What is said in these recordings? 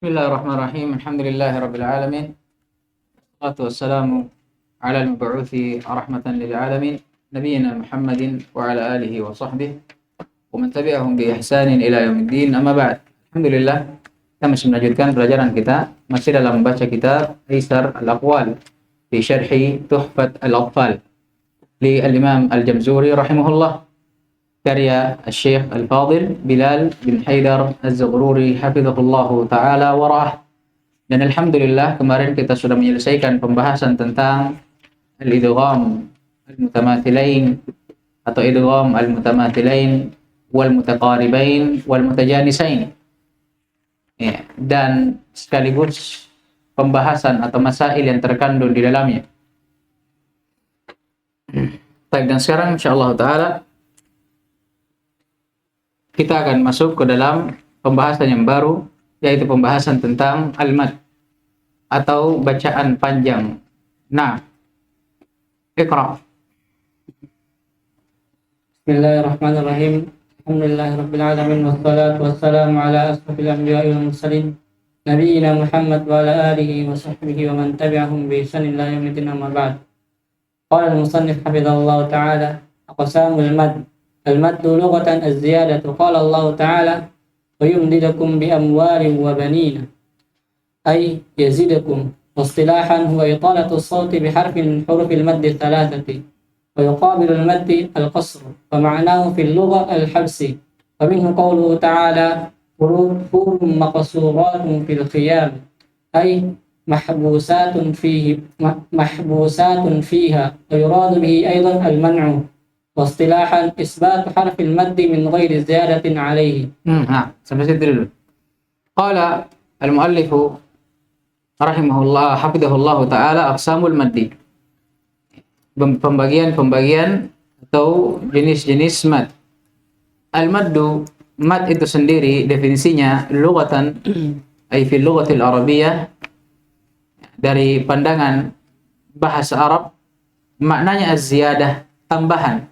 Bismillahirrahmanirrahim. Alhamdulillahirabbil alamin. Wassalatu wassalamu ala al-mab'uthi rahmatan lil alamin, nabiyyina Muhammadin wa ala alihi wa sahbihi wa man tabi'ahum bi ihsanin ila yaumiddin. Amma ba'd. Alhamdulillah, kita masih melanjutkan pelajaran kita masih dalam membaca kitab Aisar al-Aqwal fi syarhi Tuhfat al-Atfal li al-Imam al-Jamzuri rahimahullah, karya Syekh Al-Fadil Bilal bin Haidar Az-Zaghruri hafizahullahu ta'ala wa ra'ah. Dan alhamdulillah kemarin kita sudah menyelesaikan pembahasan tentang al-idgham al-mutamathilain atau idgham al-mutamathilain wal mutaqaribain wal mutajanisain. Ya, dan sekaligus pembahasan atau masail yang terkandung di dalamnya. Baik, dan sekarang insyaallah taala kita akan masuk ke dalam pembahasan yang baru, yaitu pembahasan tentang al-mad atau bacaan panjang. Nah, Iqra. Bismillahirrahmanirrahim. Alhamdulillahirabbil alamin wassalatu wassalamu ala asrofil anbiya'i wal mursalin nabiyyina Muhammad wa ala alihi wa sahbihi wa man tabi'ahum bi ihsanin ila yaumiddin, amma ba'd. Qala al-musannif hafizahullahu ta'ala aqsamul mad. المد لغة الزيادة. قال الله تعالى ويمددكم بأموال وبنين أي يزيدكم. واصطلاحا هو إطالة الصوت بحرف من حروف المد الثلاثة، ويقابل المد القصر، ومعناه في اللغة الحبس. ومنه قوله تعالى حروف مقصورات في الخيام أي محبوسات فيها، ويراد به أيضا المنع. واصطلاحا إثبات حرف المد من غير زيادة عليه. Sampai situ dulu. Qala al-muallif rahimahullah hafizahullah taala aqsamul maddi. Pembagian atau jenis-jenis mad. Al-maddu, mad itu sendiri definisinya lughatan ay fi lughatil arabiyyah, dari pandangan bahasa Arab maknanya az-ziyadah, tambahan.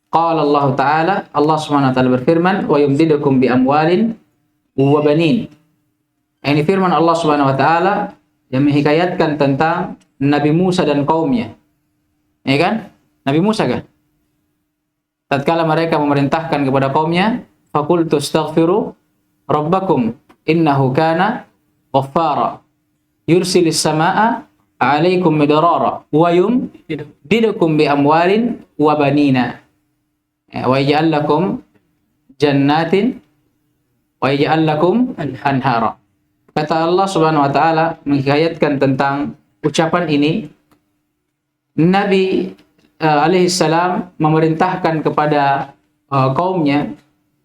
Qala Allah Ta'ala, Allah Subhanahu wa taala berfirman, wa yumdidukum bi amwalin wa banin. Ini firman Allah Subhanahu wa taala yang menghikayatkan tentang Nabi Musa dan kaumnya. Ya kan? Nabi Musa kan? Tatkala mereka memerintahkan kepada kaumnya, faqultu astaghfiru rabbakum innahu kana ghaffara yursilis samaa'a 'alaikum midrara wa yumdidukum bi amwalin wa banina. Wa yaj'al lakum jannatin wa yaj'al lakum anhara. Kata Allah Subhanahu wa taala menghikayatkan tentang ucapan ini, Nabi alaihi salam memerintahkan kepada kaumnya,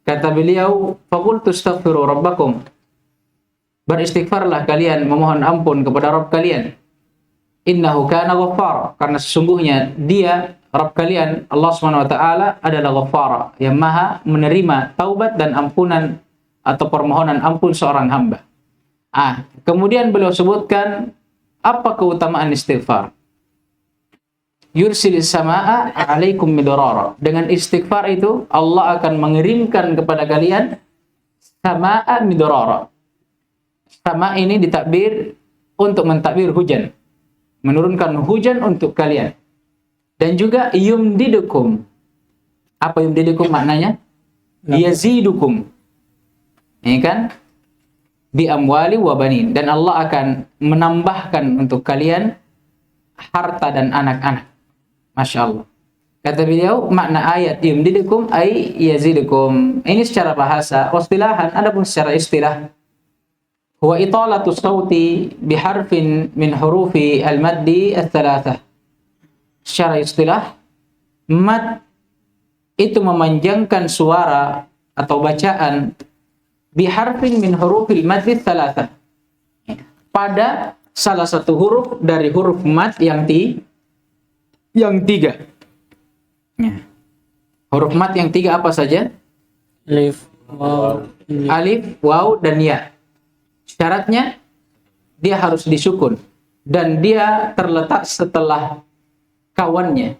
kata beliau, faqultu astaghfiru rabbakum, beristighfarlah kalian, memohon ampun kepada Rabb kalian. Innahu kana ghaffar, karena sesungguhnya dia Rabb kalian, Allah Subhanahu wa taala adalah Ghaffara, yang Maha menerima taubat dan ampunan atau permohonan ampun seorang hamba. Kemudian beliau sebutkan apa keutamaan istighfar. Yursilis samaa'a 'alaikum midrara. Dengan istighfar itu Allah akan mengirimkan kepada kalian samaa'a midrara. Sama ini ditakbir untuk mentakbir hujan, menurunkan hujan untuk kalian. Dan juga yumdidukum. Apa yumdidukum maknanya? Yazidukum. Ya kan? Bi amwali wa banin. Dan Allah akan menambahkan untuk kalian harta dan anak-anak. Masya Allah. Kata beliau, makna ayat yumdidukum ay yazidukum. Ini secara bahasa. Wastilahan, adapun secara istilah, huwa italatu sawti biharfin min hurufi al-maddi al-thalathah. Secara istilah, mad itu memanjangkan suara atau bacaan biharfin min hurufil maddi tsalatsa, pada salah satu huruf dari huruf mad yang tiga. Huruf mad yang tiga apa saja? Alif, waw, dan ya. Syaratnya dia harus disukun dan dia terletak setelah kawannya,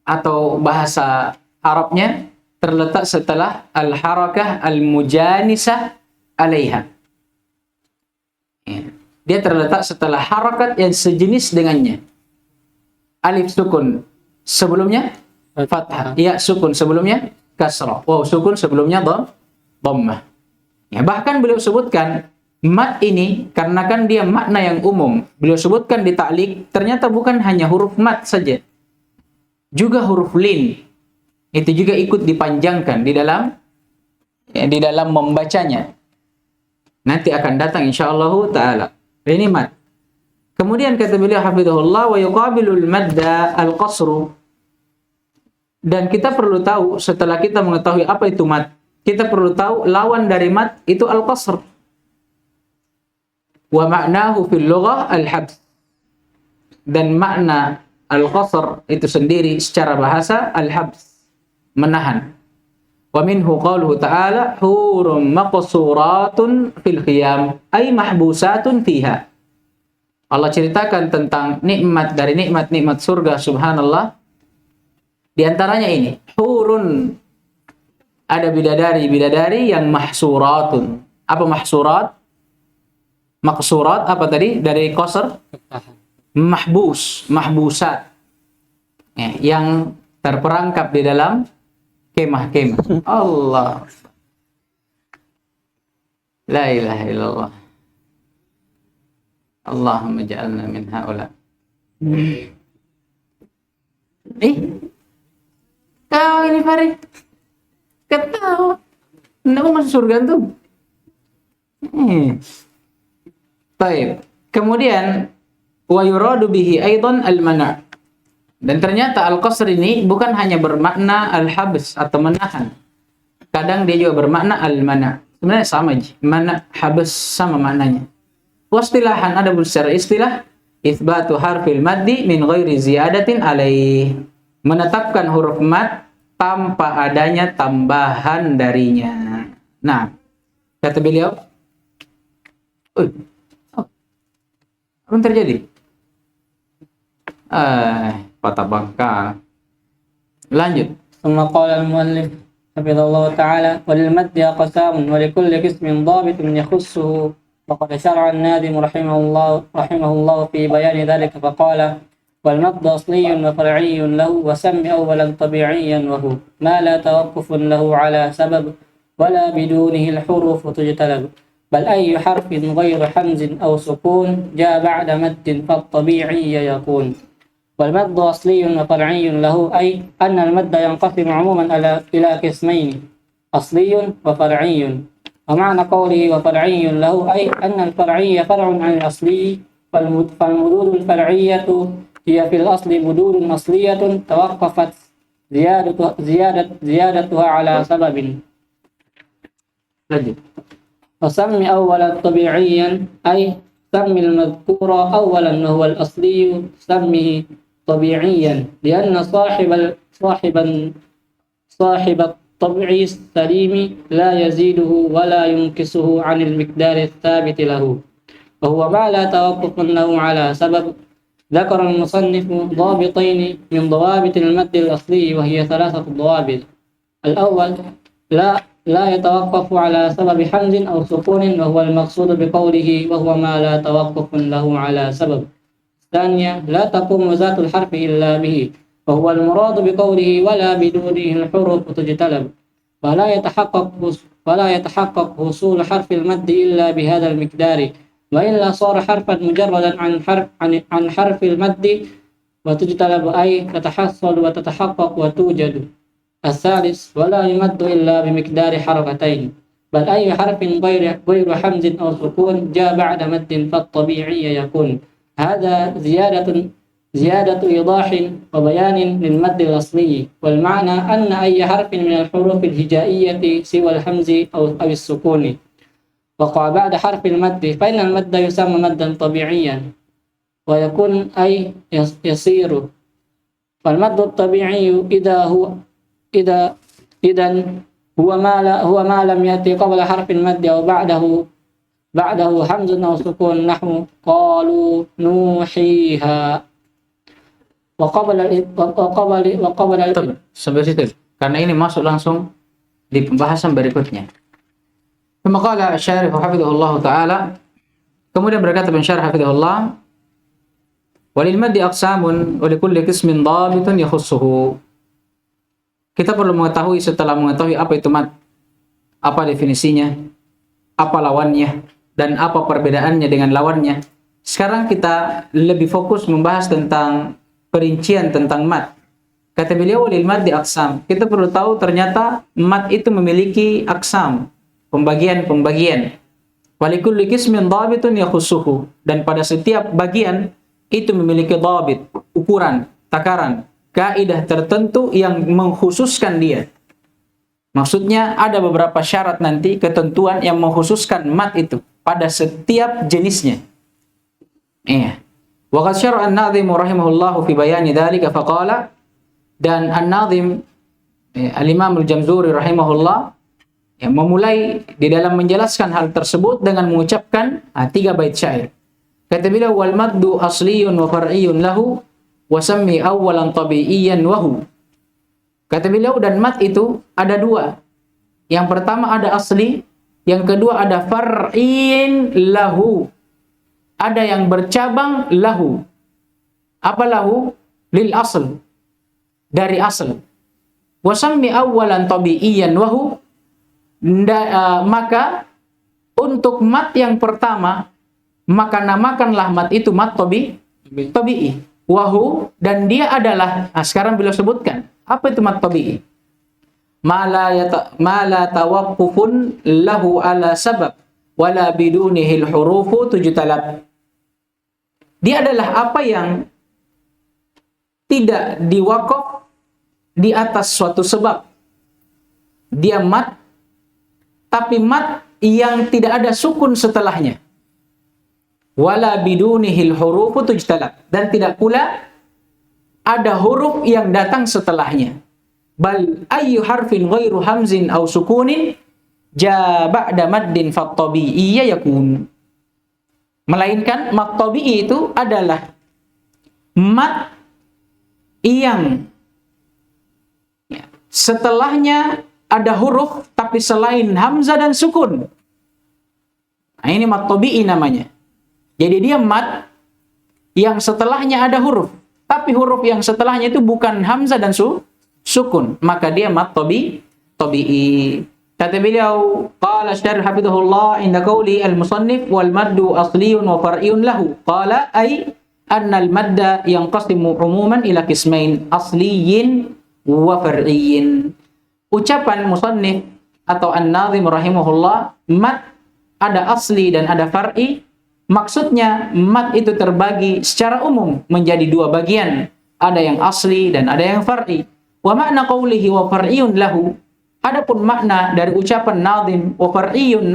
atau bahasa Arabnya terletak setelah al-harakah al-mujanisah alaiha. dia terletak setelah harakat yang sejenis dengannya. Alif sukun sebelumnya fathah, ya sukun sebelumnya kasrah, waw sukun sebelumnya dhammah. Ya, bahkan beliau sebutkan mat ini karena kan dia makna yang umum. Beliau sebutkan di ta'liq, ternyata bukan hanya huruf mat saja, juga huruf lin itu juga ikut dipanjangkan di dalam membacanya. Nanti akan datang insyaallah taala. Ini mat. Kemudian kata beliau hafizahullah, wa yuqabilul madda al-qasru. Dan kita perlu tahu, setelah kita mengetahui apa itu mat, kita perlu tahu lawan dari mat itu al-qasr. Wa ma'nahu fil lughah al-habs. Dan makna al-qasr itu sendiri secara bahasa al-habs, menahan. Wa minhu qauluhu ta'ala hurum maqsuratun fil khiyam, ay mahbusatun fiha. Allah ceritakan tentang nikmat dari nikmat-nikmat surga, subhanallah. Di antaranya ini, hurun, ada bidadari yang mahsuratun. Apa mahsurat? Maqsurat apa tadi? Dari qasr? Mahbusat. Ya, yang terperangkap di dalam kemah-kemah. Allah. La ilaha illallah. Allahumma ja'alna min haula. Kau ini Farid. Ketawa. Kenapa masuk surga tuh? Baik. Kemudian wa yuradu bihi aidan al-mana'. Dan ternyata al-qasr ini bukan hanya bermakna al-habs atau menahan. Kadang dia juga bermakna al-mana'. Sebenarnya sama aja. Mana habs sama maknanya. Wastilahan, ada secara istilah, itsbatu harfil maddi min ghairi ziyadatin alaih. Menetapkan huruf mad tanpa adanya tambahan darinya. Nah, kata beliau, apa yang terjadi? Patah bangka. Lanjut. ثم قال المؤلف حفظه الله تعالى وللمد أقسام ولكل قسم ضابط يخصه وقد شرع الناظم رحمه الله في بيان ذلك فقال والمد أصلي وفرعي له وسم أولا طبيعيا وهو ما لا توقف له على سبب ولا بدونه الحروف تجتلب بل أي حرف غير حمز أو سكون جاء بعد مد فالطبيعي يكون والمد أصلي وفرعي له أي أن المد ينقسم عموما إلى قسمين أصلي وفرعي ومعنى قوله وفرعي له أي أن الفرعي فرع عن الأصلي فالمدود الفرعية هي في الأصل مدود أصلية توقفت زيادتها على سبب. وسمي أولا طبيعيا أي سم المذكور أولا وهو الأصلي سمه طبيعيا لأن صاحب الطبع السليم لا يزيده ولا ينقصه عن المقدار الثابت له وهو ما لا توقف له على سبب. ذكر المصنف ضابطين من ضوابط المد الأصلي وهي ثلاثة ضوابط. الأول لا يتوقف على سبب حمز أو سكون وهو المقصود بقوله وهو ما لا توقف له على سبب. الثانية لا تقوم ذات الحرف إلا به وهو المراد بقوله ولا بدونه الحروف تجتلب ولا يتحقق حصول حرف المد إلا بهذا المقدار وإلا صار حرفا مجردا عن حرف المد وتجتلب أي تتحصل وتتحقق وتوجد. الثالث ولا يمد إلا بمقدار حركتين بل أي حرف غير حمز أو سكون جاء بعد مد فالطبيعي يكون. هذا زيادة إيضاح وبيان للمد الأصلي والمعنى أن أي حرف من الحروف الهجائية سوى الحمز أو السكون وقع بعد حرف المد فإن المد يسمى مدا طبيعيا ويكون أي يصير. والمد الطبيعي إذا هو ما لم يأتي قبل حرف المد أو بعده حمز أو سكون نحو قالوا نوحيها وقبل sampai situ karena ini masuk langsung di pembahasan berikutnya. Maka syarih hafizahullah taala Kemudian berkata pensyarah hafizahullah, walil maddi aqsamun wa likulli qismin dhabitun yakhussuhu. Kita perlu mengetahui, setelah mengetahui apa itu mad, apa definisinya, apa lawannya, dan apa perbedaannya dengan lawannya. Sekarang kita lebih fokus membahas tentang perincian tentang mad. Kata beliau, walil maddi aqsam. Kita perlu tahu ternyata mad itu memiliki aqsam, pembagian-pembagian. Walikulli qismin dhabitun yakhussuhu. Dan pada setiap bagian itu memiliki dhabit, ukuran, takaran, kaidah tertentu yang mengkhususkan dia. Maksudnya ada beberapa syarat nanti, ketentuan yang mengkhususkan mad itu pada setiap jenisnya. Iya. Wa qad syara'a an-nadhim rahimahullahu fi bayani dzalika faqala, dan an-nadhim al-Imam al-Jamzuri rahimahullah yang memulai di dalam menjelaskan hal tersebut dengan mengucapkan 3 bait syair. Kata beliau, wal maddu asliyun wa far'iyyun lahu wa sammi awwalan tabi'iyyan wa hu. Kata beliau, dan mad itu ada 2. Yang pertama ada asli, yang kedua ada far'in lahu. Ada yang bercabang lahu. Apa lahu? Lil asl. Dari asl. Wa sammi awwalan tabi'iyyan wa hu. Maka untuk mad yang pertama, maka namakanlah mad itu mad tabi'i. Wahu, dan dia adalah, sekarang beliau sebutkan apa itu mad tabi'i. Ma la tawaqqufun lahu ala sabab wala bidunihi al-hurufu tujtalab. Dia adalah apa yang tidak diwakaf di atas suatu sebab. Dia mad, tapi mad yang tidak ada sukun setelahnya. Wala bidunihil hurufu tujtalab, dan tidak pula ada huruf yang datang setelahnya. Bal ayyu harfin ghairu hamzin aw sukunin ja ba'da maddin fattabi'iyya yakun. Melainkan mad tabi'i itu adalah mad yang setelahnya ada huruf tapi selain hamzah dan sukun. Nah, ini mad tabi'i namanya. Jadi dia mad yang setelahnya ada huruf, tapi huruf yang setelahnya itu bukan hamzah dan sukun, maka dia mad tabi'i. Kata beliau, qala syarih hafizahullah inda qawli al-musannif wal maddu asliyun wa far'iyun lahu. Qala ay anna al-madda yanqasimu umuman ila qismain asliyin wa far'iyyin. Ucapan musannif atau an-nadhim rahimahullah, mad ada asli dan ada far'i. Maksudnya mad itu terbagi secara umum menjadi 2 bagian. Ada yang asli dan ada yang far'i. Wa makna qawlihi wa far'iyun lahu. Adapun makna dari ucapan nadhim wa far'iyun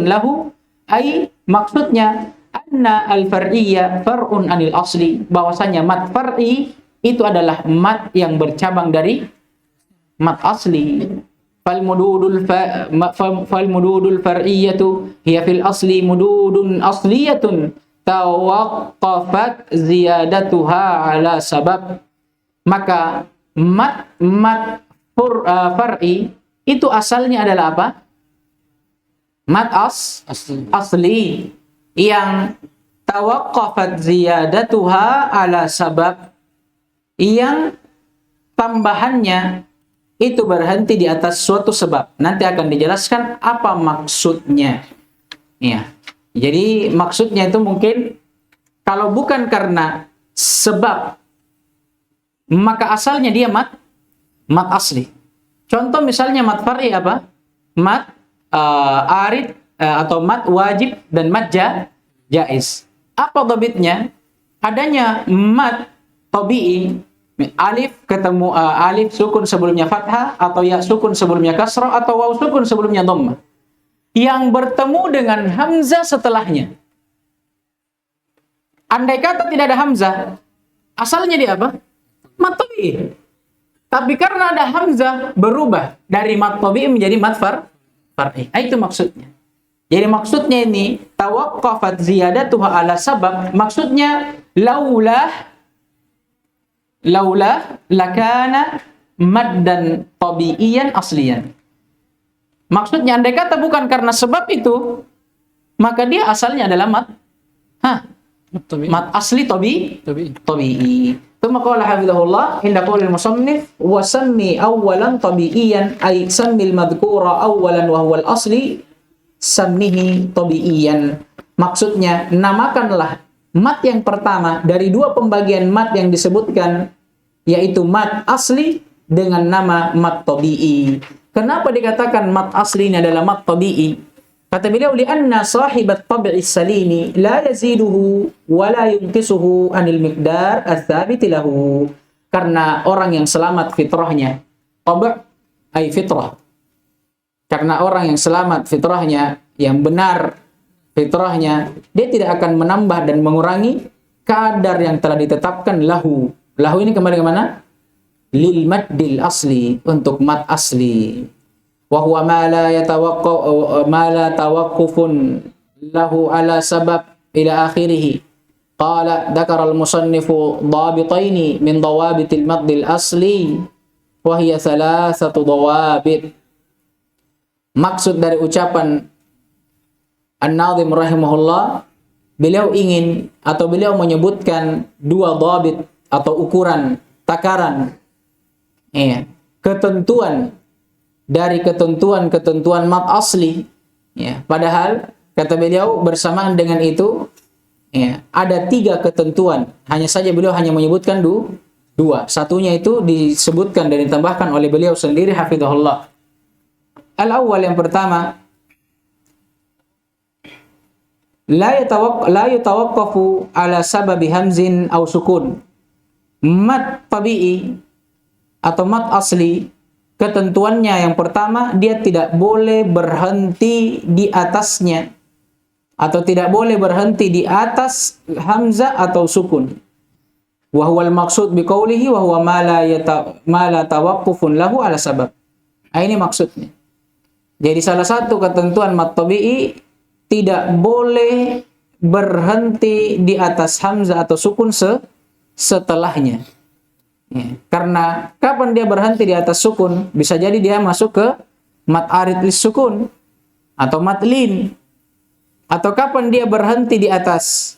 lahu ay maksudnya anna al-far'iyya far'un anil asli, bahwasanya mad far'i itu adalah mad yang bercabang dari mad asli. Fal mududul far'iyyatu hiya fil asli mududun asliyatun tawaqqafat ziyadatuha ala sabab. Maka mad far'i itu asalnya adalah apa? Mad asli yang tawaqqafat ziyadatuha ala sabab, yang tambahannya itu berhenti di atas suatu sebab. Nanti akan dijelaskan apa maksudnya. Ya. Jadi maksudnya itu mungkin kalau bukan karena sebab, maka asalnya dia mad asli. Contoh misalnya mad far'i apa? Mad arid atau mad wajib dan mad jaiz. Apa dhabitnya? Adanya mad tabi'i, alif ketemu alif sukun sebelumnya fathah, atau ya sukun sebelumnya kasrah, atau waw sukun sebelumnya dhammah, yang bertemu dengan hamzah setelahnya. Andai kata tidak ada hamzah, asalnya dia apa? Mad tabi'i. Tapi karena ada hamzah, berubah dari mad tabi'i menjadi mad far'i. Itu maksudnya. Jadi maksudnya ini tawaqqafat ziyadatuha ala sabab, maksudnya laulah lakana maddan tabi'iyan asliyan. Maksudnya andai kata bukan karena sebab itu, maka dia asalnya adalah mat asli tabi'i. Thumma qala hafizahullah inda qauli al-musannif wa sammi awwalan tabi'iyan ay sammi al-madhkura awwalan wa huwa al-asli sammihi tabi'iyan. Maksudnya, namakanlah mat yang pertama dari dua pembagian mat yang disebutkan, yaitu mat asli dengan nama mat tabi'i. Kenapa dikatakan mat asli ini adalah mat tabi'i? Kata beliau, li'anna sahibat tab'i salimi la yaziduhu wa la yunqisuhu anil miqdar ats-tsabit lahu. Karena orang yang selamat fitrahnya, tab' ay fitrah. Karena orang yang selamat fitrahnya, yang benar fitrahnya, dia tidak akan menambah dan mengurangi kadar yang telah ditetapkan lahu. Lahu ini kembali ke mana? Lil maddil asli, untuk mat asli. Wa huwa ma la tawaqqufun lahu ala sabab ila akhirih. Qala dzakara al-musannifu dhabitaini min dawabitil maddil asli wa hiya thalathatu dawabit. Maksud dari ucapan An-Nadhim rahimahullah, beliau ingin atau beliau menyebutkan dua dhabit atau ukuran, takaran, ketentuan dari ketentuan mat asli, padahal kata beliau bersamaan dengan itu ada 3 ketentuan, hanya saja beliau hanya menyebutkan dua. Satunya itu disebutkan dan ditambahkan oleh beliau sendiri hafizahullah. Al-awwal, yang pertama, la yatawaqqafu ala sababi hamzin aw sukun. Mat tabi'i atau mat asli, ketentuannya yang pertama, dia tidak boleh berhenti di atasnya atau tidak boleh berhenti di atas hamzah atau sukun. Wa huwal maqsud biqaulihi wa huwa ma la tawaqqufun lahu ala sabab. Ini maksudnya. Jadi salah satu ketentuan mat tabi'i, tidak boleh berhenti di atas hamzah atau sukun setelahnya. Karena kapan dia berhenti di atas sukun, bisa jadi dia masuk ke mat arid lis sukun atau mat lin. Atau kapan dia berhenti di atas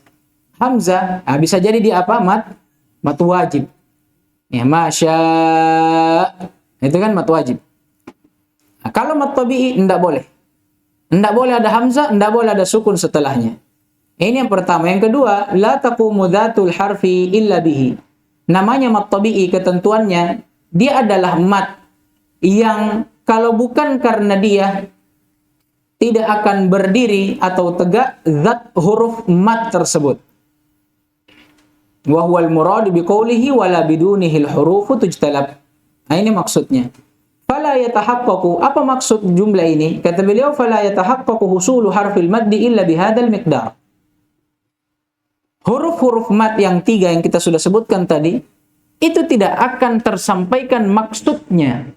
hamzah, bisa jadi dia mat wajib. Masya, itu kan mat wajib. Kalau mat tabi'i enggak boleh. Enggak boleh ada hamzah, enggak boleh ada sukun setelahnya. Ini yang pertama. Yang kedua, la taqumu dzatul harfi illa bihi. Namanya mat tabi'i, ketentuannya, dia adalah mat yang kalau bukan karena dia, tidak akan berdiri atau tegak zat huruf mat tersebut. Wa huwal murad biqaulihi wala bidunihi al-hurufu tujtalab. Ini maksudnya. Fala yatahaqqaqu, apa maksud jumlah ini? Kata beliau, fala yatahaqqaqu husulu harfil maddi illa bihadzal miqdar. Huruf-huruf mat yang 3 yang kita sudah sebutkan tadi, itu tidak akan tersampaikan maksudnya,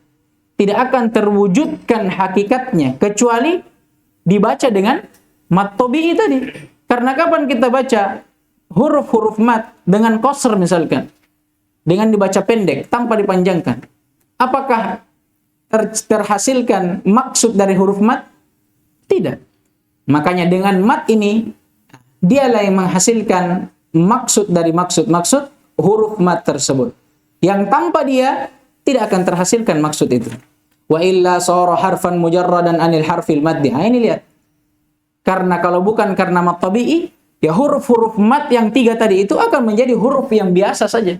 tidak akan terwujudkan hakikatnya, kecuali dibaca dengan mat tabi'i tadi. Karena kapan kita baca huruf-huruf mat dengan qasr misalkan, dengan dibaca pendek, tanpa dipanjangkan, apakah terhasilkan maksud dari huruf mat? Tidak. Makanya dengan mat ini, dialah yang menghasilkan maksud dari maksud-maksud huruf mat tersebut. Yang tanpa dia, tidak akan terhasilkan maksud itu. Wa illa sara harfan mujarradan anil harfil maddi. Ini lihat. Karena kalau bukan karena mat tabi'i, ya huruf-huruf mat yang 3 tadi itu akan menjadi huruf yang biasa saja.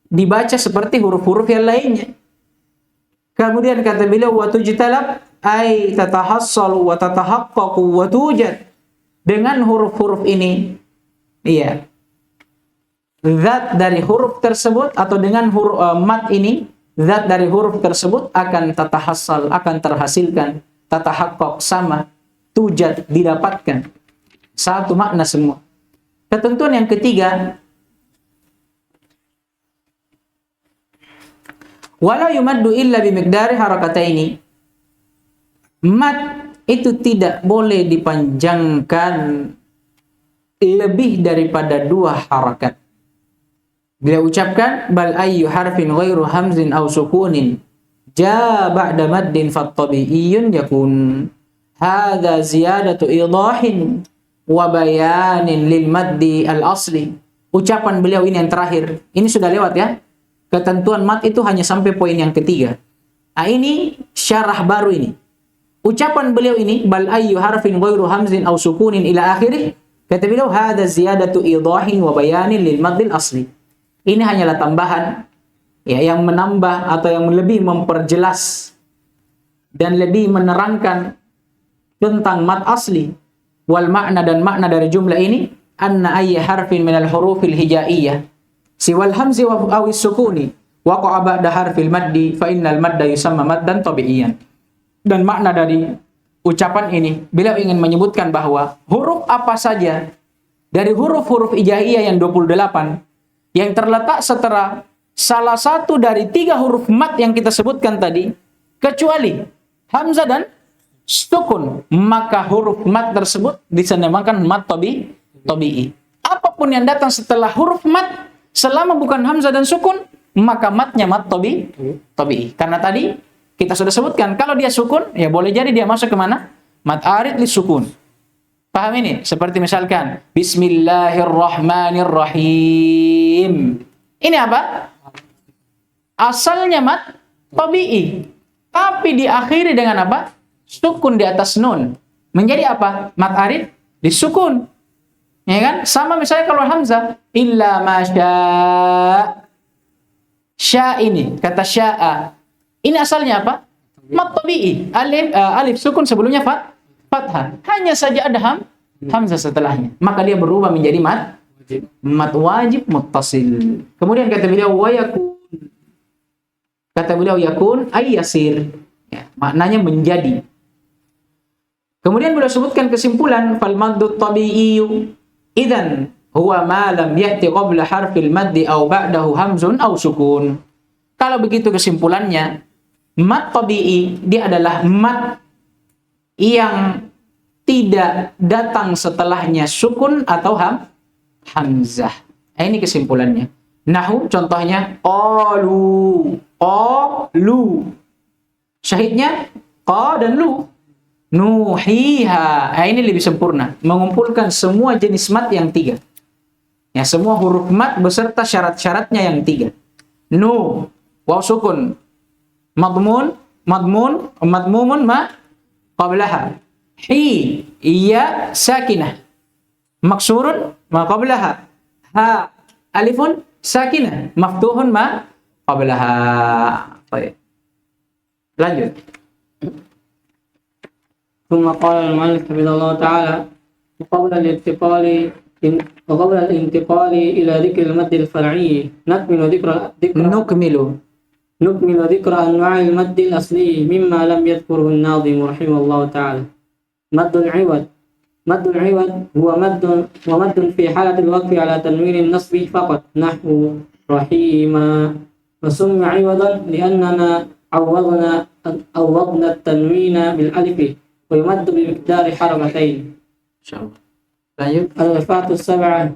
Dibaca seperti huruf-huruf yang lainnya. Kemudian kata beliau, wa tujtalab ay tatahassalu wa tatahaqqaqu wa tujad. Dengan huruf-huruf ini, zat dari huruf tersebut, atau dengan huruf mat ini, zat dari huruf tersebut akan tatahassal, akan terhasilkan, tatahaqqaq sama, tujad, didapatkan. Satu makna semua. Ketentuan yang ketiga, wala yumaddu illa bimiqdari harakataini. Mat itu tidak boleh dipanjangkan lebih daripada 2 harakat. Bila ucapkan bal ayyu harfin ghairu hamzin aw sukunin ja ba'da maddin fattabi'iyyun yakun. hadza ziyadatu idahin wa bayanin lil maddi al asli. Ucapan beliau ini yang terakhir. Ini sudah lewat ya. Ketentuan mad itu hanya sampai poin yang ketiga. Nah, ini syarah baru ini. Ucapan beliau ini bal ayyu harfin ghairu hamzin aw sukunin ila akhirih. Kata beliau hadza ziyadatu idahin wa bayanin lil maddi al asli. Ini hanyalah tambahan ya yang menambah atau yang lebih memperjelas dan lebih menerangkan tentang mad asli wal makna dan makna dari jumlah ini anna ayya harfin minal hurufil hijaiyah siwal hamzi wa awis sukuni waqa'a ba'da harfil maddi fa innal madda yusamma maddan tabi'iyan. Dan makna dari ucapan ini beliau ingin menyebutkan bahwa huruf apa saja dari huruf-huruf hijaiyah yang 28 yang terletak setelah salah satu dari 3 huruf mad yang kita sebutkan tadi kecuali hamzah dan sukun, maka huruf mad tersebut dinamakan mad tabi'i. Apapun yang datang setelah huruf mad selama bukan hamzah dan sukun, maka madnya mad tabi'i. Karena tadi kita sudah sebutkan kalau dia sukun ya boleh jadi dia masuk ke mana? Mad arid li sukun. Paham ini? Seperti misalkan Bismillahirrahmanirrahim. Ini apa? Asalnya mad tabi'i, tapi diakhiri dengan apa? Sukun di atas nun. Menjadi apa? Mad arid disukun. Ya kan? Sama misalnya kalau hamzah, illa ma sya ini, kata sya'a. Ini asalnya apa? Mad tabi'i. Alif sukun sebelumnya fathah. Hanya saja ada hamzah setelahnya. Maka dia berubah menjadi mad wajib muttasil. Kemudian kata beliau wa yakun. Kata beliau yakun ay yasir. Ya, maknanya menjadi. Kemudian beliau sebutkan kesimpulan fal maddu tabi'iyyu idzan huwa ma lam ya'ti qabla harfil maddi aw ba'dahu hamzun aw sukun. Kalau begitu kesimpulannya mad tabi'i dia adalah mad yang tidak datang setelahnya sukun atau hamzah. Ini kesimpulannya. Nahu contohnya qalu. Syahidnya qa dan lu. Nuhiha. Ini lebih sempurna, mengumpulkan semua jenis mad yang 3. Ya, semua huruf mad beserta syarat-syaratnya yang 3. Nu, waw sukun. Madmumun ma qablaha. Hi, iya sakinah. Maksurun ma qablaha. Ha, alifun sakinah. Maftuhun ma qablaha. Baik. Lanjut. ثم قال المؤلف حفظه الله تعالى وقبل الانتقال إلى ذكر المد الفرعي نكمل ذكر أنواع المد الأصلي مما لم يذكره الناظم رحمه الله تعالى. مد العوض هو مد في حالة الوقف على تنوين النصب فقط نحو رحيما، وسمي عوضا لأننا عوضنا التنوين بالألف ويمد بمقدار حركتين. إن شاء الله. lanjut. الألفات السبعة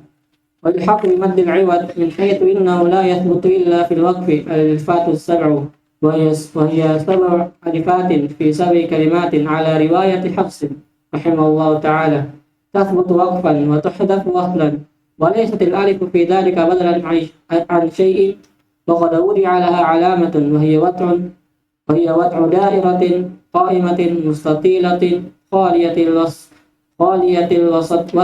والحق بمد العوض من حيث إنه لا يثبت إلا في الوقف الألفات السبع وهي 7 ألفات في 7 كلمات على رواية حفص رحمه الله تعالى تثبت وقفا وتحذف وصلا، وليست الألف في ذلك بدلا عن شيء، وقد وضع لها علامة وهي وضع دائرة قائمة مستطيلة خالية الوسط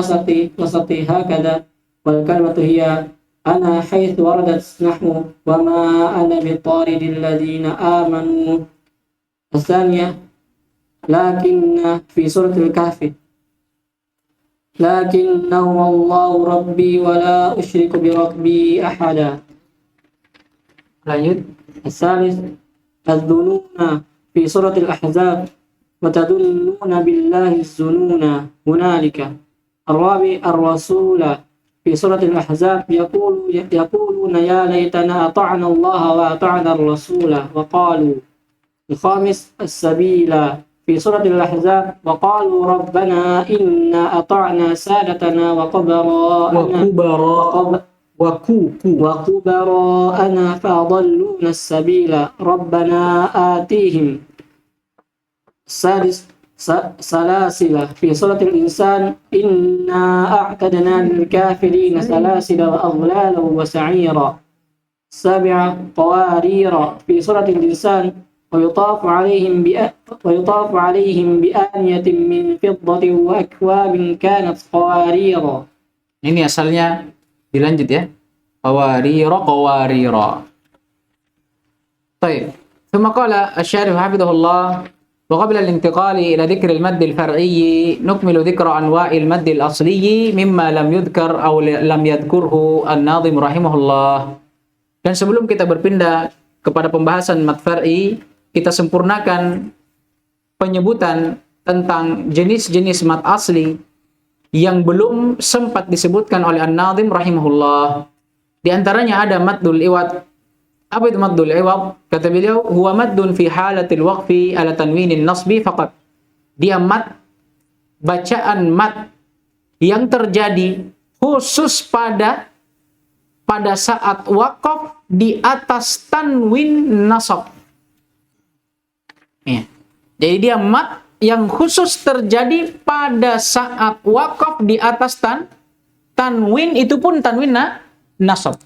هكذا، والكلمة هي أنا حيث وردت نحو وما أنا بطارد الذين آمنوا. الثانية لكن في سورة الكهف لكنه الله ربي ولا أشرك بربي أحدا. lanjut. الثالث الظنون في سورة الأحزاب وتظنون بالله الظنون هنالك. الرابع الرسول في سورة الأحزاب يقولون يا ليتنا أطعنا الله وأطعنا الرسول وقالوا. الخامس السبيل في سورة الأحزاب وقالوا ربنا إنا أطعنا سادتنا وكبراءنا فأضلونا السبيل ربنا آتيهم. السادس سلاسل في سورة الإنسان إنا أعتدنا للكافرين سلاسل وأغلالا وسعيرا 7 قوارير في سورة الإنسان ويطاف عليهم بآنية من فضة وأكواب كانت قوارير. Ini asalnya dilanjut ya. Qawarira. طيب ثم قال الشارح حفظه الله وقبل الانتقال إلى ذكر المد الفرعي نكمل ذكر أنواع المد الأصلي مما لم يذكر أو لم يذكره الناظم رحمه الله. Dan sebelum kita berpindah kepada pembahasan mad far'i, kita sempurnakan penyebutan tentang jenis-jenis mad asli yang belum sempat disebutkan oleh An-Nazim rahimahullah. Di antaranya ada maddul iwad. Apa itu maddul iwad? Kata beliau, huwa maddun fi halatil waqfi ala tanwinin nasbi faqat. Dia mad, bacaan mad yang terjadi khusus pada saat waqaf di atas tanwin nasab. Ya. Jadi dia mad yang khusus terjadi pada saat waqaf di atas tanwin, itu pun tanwin nasab.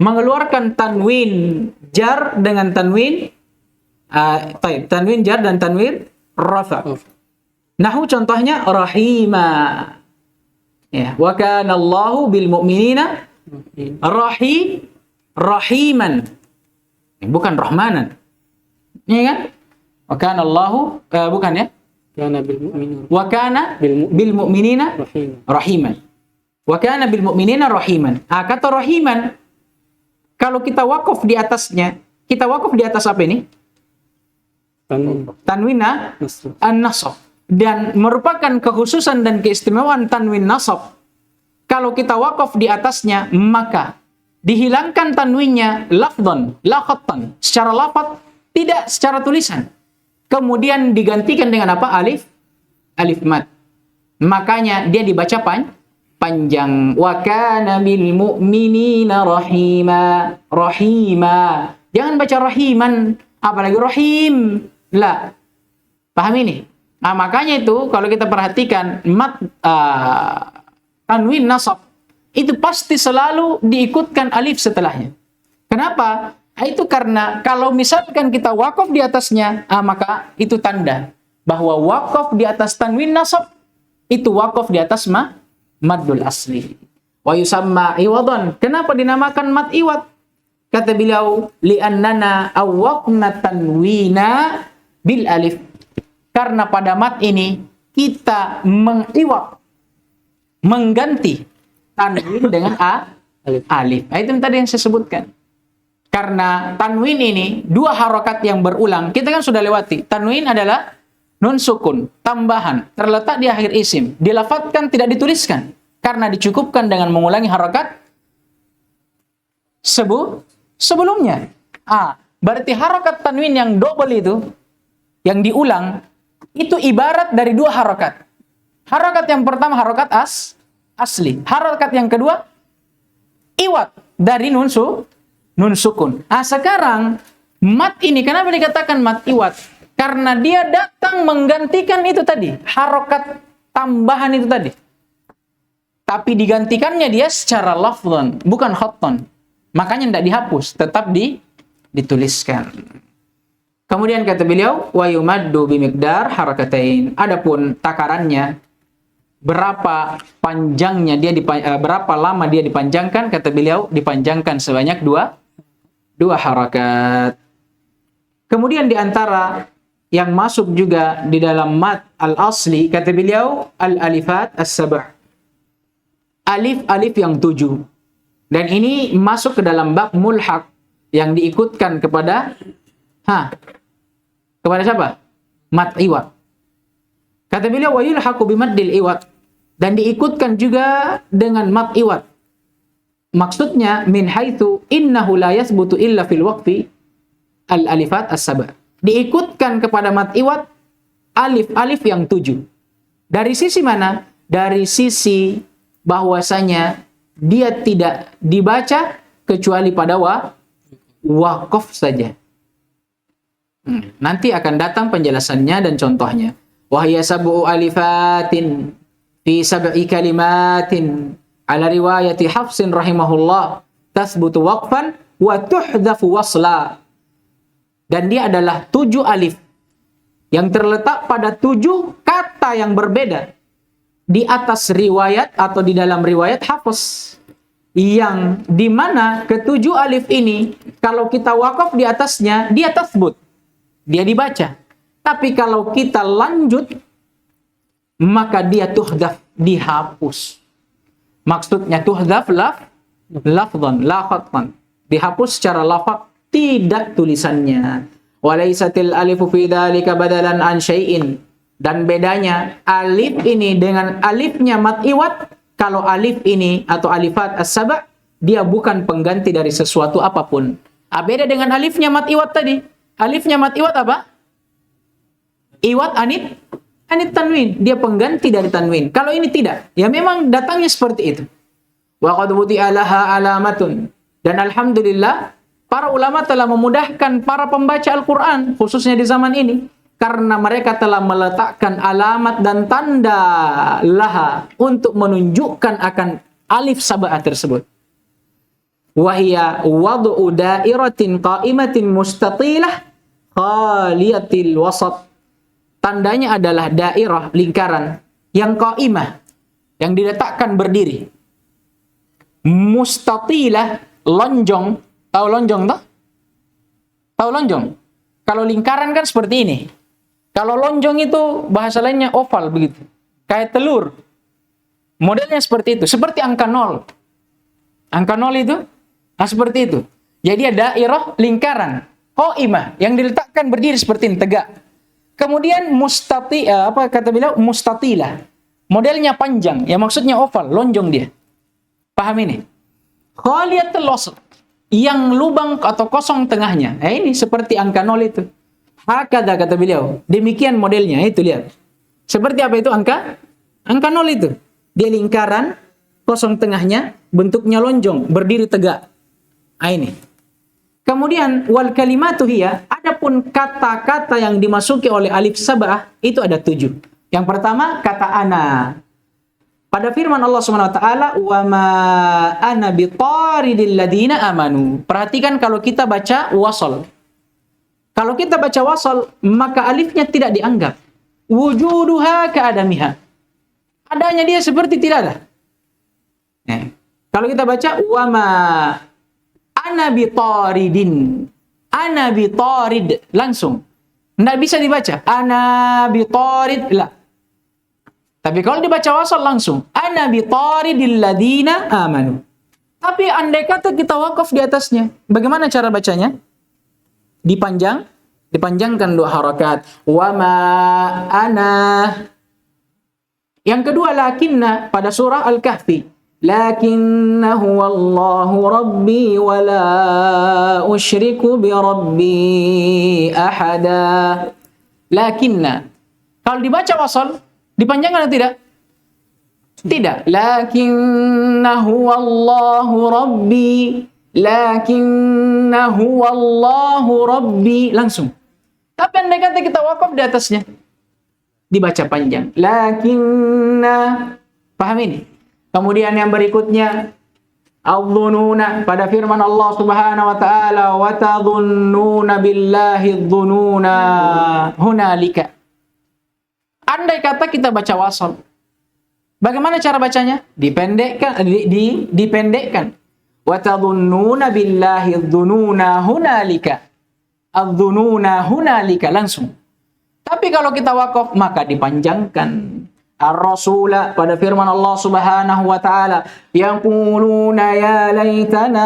Mengeluarkan tanwin jar dengan tanwin tanwin jar dan tanwin rafa. Nahu contohnya rahima. Ya, wa kana Allahu bil mu'minina rahiman. Bukan rahmanan. Iya kan? Wa kana Allahu bukan ya? Kana bil mu'minina. Wa kana bil mu'minina rahiman. Wa kana bil mu'minina rahiman. Kata rahiman, kalau kita wakaf di atasnya, kita wakaf di atas apa ini? Tanwin an-nasab. Dan merupakan kekhususan dan keistimewaan tanwin nasab. Kalau kita wakaf di atasnya, maka dihilangkan tanwinnya lafdhan, la khattan, secara lafaz, tidak secara tulisan. Kemudian digantikan dengan apa? Alif mad. Makanya dia dibaca panjang. Wa kana bil mu'minina rahima. Jangan baca rahiman, apalagi rahim. La. Paham ini? Nah, makanya itu kalau kita perhatikan mad tanwin nasab itu pasti selalu diikutkan alif setelahnya. Kenapa? Itu karena kalau misalkan kita wakaf di atasnya, maka itu tanda bahwa wakaf di atas tanwin nasab itu wakaf di atas maddul asli. Wa yusamma iwadan. Kenapa dinamakan mad iwad? Kata beliau, li'annana awwaqna tanwina bil alif. Karena pada mad ini kita mengiwad, mengganti tanwin dengan alif. Itu tadi yang saya sebutkan. Karena tanwin ini dua harokat yang berulang. Kita kan sudah lewati. Tanwin adalah nun sukun, tambahan, terletak di akhir isim. Dilafadzkan, tidak dituliskan. Karena dicukupkan dengan mengulangi harokat sebelumnya. Berarti harokat tanwin yang double itu, yang diulang, itu ibarat dari dua harokat. Harokat yang pertama harokat asli. Harokat yang kedua iwad dari nun sukun. Sekarang mat ini kenapa dikatakan mat iwad? Karena dia datang menggantikan itu tadi, harokat tambahan itu tadi. Tapi digantikannya dia secara lafdhan, bukan khattan. Makanya tidak dihapus, tetap dituliskan. Kemudian kata beliau, wa yumaddu bimiqdar harakatain. Adapun takarannya, berapa panjangnya dia berapa lama dia dipanjangkan, kata beliau dipanjangkan sebanyak dua harakat. Kemudian di antara yang masuk juga di dalam mad al-asli, kata beliau al-alifat as-sab'. Alif-alif yang 7. Dan ini masuk ke dalam bab mulhaq yang diikutkan kepada kepada siapa? Mad iwad. Kata beliau wa yulhaqu bimaddil iwad, dan diikutkan juga dengan mad iwad. Maksudnya min haitsu innahu la yathbutu illa fil waqfi al-alifat as-sab'. Diikutkan kepada mad iwad alif-alif yang 7. Dari sisi mana? Dari sisi bahwasanya dia tidak dibaca kecuali pada waqaf saja. Nanti akan datang penjelasannya dan contohnya. وهي 7 ألفات في 7 كلمات على رواية حفص رحمه الله تثبت وقفا وتحذف وصلا. Dan dia adalah 7 alif yang terletak pada 7 kata yang berbeda di atas riwayat atau di dalam riwayat Hafiz, yang dimana ketujuh alif ini kalau kita wakaf di atasnya dia tasbut, dia dibaca. Tapi kalau kita lanjut maka dia tuhdaf, dihapus. Maksudnya tuhdaf lafdhan la khatman, dihapus secara lafaz, tidak tulisannya. Walaisatil alifu fi dzalika badalan an syai'in. Dan bedanya alif ini dengan alifnya mad iwad, kalau alif ini atau alifat as-saba' dia bukan pengganti dari sesuatu apapun. Beda dengan alifnya mad iwad tadi. Alifnya mad iwad apa? Iwad anit tanwin, dia pengganti dari tanwin. Kalau ini tidak, ya memang datangnya seperti itu. Wa qad wuti'a laha alamatun. Dan alhamdulillah para ulama telah memudahkan para pembaca Al-Quran, khususnya di zaman ini, karena mereka telah meletakkan alamat dan tanda laha untuk menunjukkan akan alif sab'ah tersebut. Wahia wad'u dairatin qa'imatin mustatilah khaliyatil wasat. Tandanya adalah dairah, lingkaran yang qa'imah, yang diletakkan berdiri. Mustatilah, lonjong. Tahu lonjong tak? Tahu lonjong? Kalau lingkaran kan seperti ini. Kalau lonjong itu bahasa lainnya oval begitu. Kayak telur. Modelnya seperti itu. Seperti angka 0. Angka 0 itu, seperti itu. Jadi ada dairah lingkaran. Qaimah, yang diletakkan berdiri seperti ini, tegak. Kemudian mustatilah. Modelnya panjang. Ya maksudnya oval, lonjong dia. Paham ini? Khaliyatul wasat, yang lubang atau kosong tengahnya. Ini seperti angka 0 itu. Hakada kata beliau. Demikian modelnya, itu lihat. Seperti apa itu angka? Angka 0 itu. Dia lingkaran, kosong tengahnya, bentuknya lonjong, berdiri tegak. Ini. Kemudian wal kalimatu hiya, adapun kata-kata yang dimasuki oleh alif sab'ah itu ada 7. Yang pertama kata ana. Pada firman Allah Subhanahu wa taala, "Wa ma ana bitaridil ladina amanu." Perhatikan kalau kita baca wasal. Kalau kita baca wasal, maka alifnya tidak dianggap. Wujuduha ka'adamiha. Adanya dia seperti tidak ada. Kalau kita baca wa ma ana bitaridin. Ana bitarid langsung. Enggak bisa dibaca ana bitarid la. Tapi kalau dibaca wasal langsung, ana bitaridil ladina amanu. Tapi andai kata kita wakaf di atasnya, bagaimana cara bacanya? Dipanjangkan 2 harakat. Wa ma ana. Yang kedua lakinna pada surah Al-Kahfi. Lakinna huwallahu rabbi wa la usyriku bi rabbi ahada. Lakinna. Kalau dibaca wasal, dipanjangkan atau tidak? Tidak. Lakinnahu wallahu rabbi. Lakinnahu wallahu rabbi. Langsung. Tapi andai kata kita wakaf di atasnya, dibaca panjang. Lakinna. Paham ini? Kemudian yang berikutnya, adh-dhununa pada firman Allah Subhanahu wa taala, wa tadhunnuna billahi adh-dhununa hunalika. Andai kata kita baca wasal, bagaimana cara bacanya? Dipendekkan. Wa tadhunnuna billahi adh-dhununa hunalika. Adh-dhununa hunalika langsung. Tapi kalau kita wakaf maka dipanjangkan. Ar-Rasula pada firman Allah Subhanahu wa taala, yaquluna ya laitana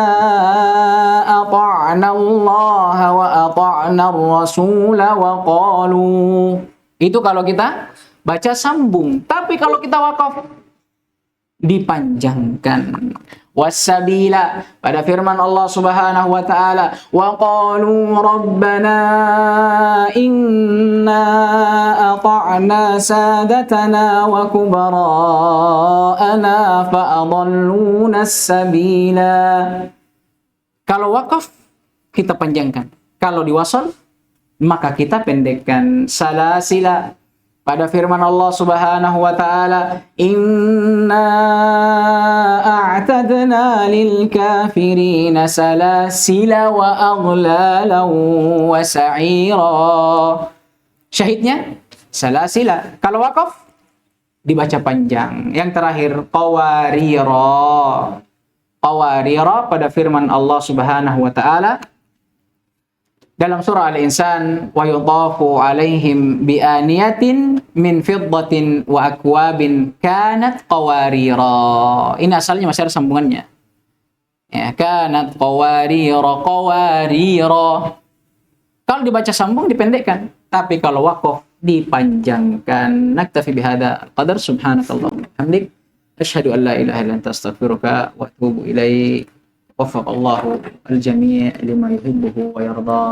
ata'na Allah wa ata'na ar-rasula wa qalu. Itu kalau kita baca sambung. Tapi kalau kita wakaf dipanjangkan. Wasabila pada firman Allah Subhanahu wa taala, wa qalu rabbana inna ata'na sadatana wa kubara'ana fa adalluna as-sabila. Kalau wakaf kita panjangkan. Kalau diwasal maka kita pendekkan. Salasila pada firman Allah Subhanahu wa taala, "Inna a'tadna lil kafirina salasila wa aghlalan wa sa'ira." Syahidnya salasila. Kalau wakaf dibaca panjang. Yang terakhir qawarira. Qawarira pada firman Allah Subhanahu wa taala dalam surah Al-Insan, wa yudhafu alaihim bi aniyatin min fiddatin wa akwabin kanat qawarira. Ini asalnya masih ada sambungannya. Ya, kanat qawarira. Kalau dibaca sambung dipendekkan, tapi kalau waqaf dipanjangkan. Naktafi bihadza qadar. Subhanakallahumma wa bihamdik, asyhadu an la ilaha illa anta astaghfiruka wa atubu ilaik. Waffaqallahu al-jami' lima yuhibbuhu wa yarda.